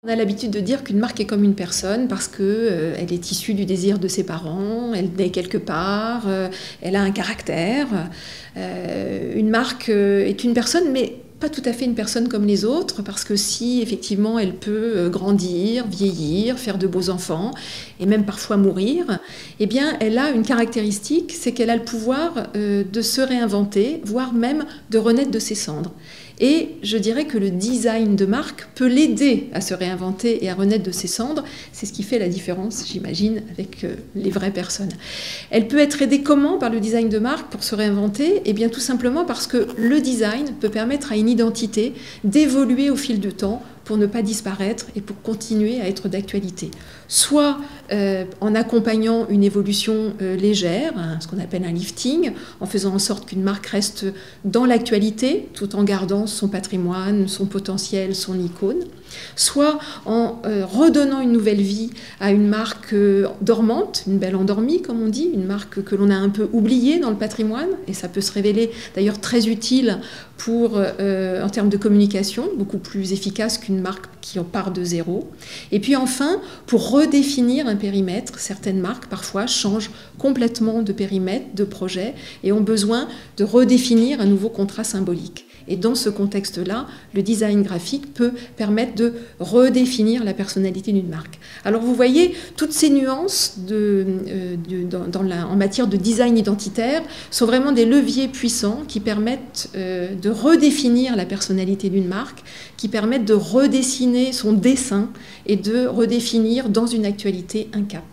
On a l'habitude de dire qu'une marque est comme une personne parce qu'elle est issue du désir de ses parents, elle naît quelque part, elle a un caractère. Une marque est une personne, mais pas tout à fait une personne comme les autres, parce que si effectivement elle peut grandir, vieillir, faire de beaux enfants, et même parfois mourir, eh bien elle a une caractéristique, c'est qu'elle a le pouvoir de se réinventer, voire même de renaître de ses cendres. Et je dirais que le design de marque peut l'aider à se réinventer et à renaître de ses cendres. C'est ce qui fait la différence, j'imagine, avec les vraies personnes. Elle peut être aidée comment par le design de marque pour se réinventer? Eh bien tout simplement parce que le design peut permettre à une identité d'évoluer au fil du temps pour ne pas disparaître et pour continuer à être d'actualité. Soit en accompagnant une évolution légère, ce qu'on appelle un lifting, en faisant en sorte qu'une marque reste dans l'actualité tout en gardant son patrimoine, son potentiel, son icône. Soit en redonnant une nouvelle vie à une marque dormante, une belle endormie comme on dit, une marque que l'on a un peu oubliée dans le patrimoine, et ça peut se révéler d'ailleurs très utile pour, en termes de communication, beaucoup plus efficace qu'une marque qui en part de zéro. Et puis enfin, pour redéfinir un périmètre, certaines marques parfois changent complètement de périmètre, de projet, et ont besoin de redéfinir un nouveau contrat symbolique. Et dans ce contexte-là, le design graphique peut permettre de redéfinir la personnalité d'une marque. Alors vous voyez, toutes ces nuances en matière de design identitaire sont vraiment des leviers puissants qui permettent de redéfinir la personnalité d'une marque, qui permettent de redessiner son dessin et de redéfinir dans une actualité un cap.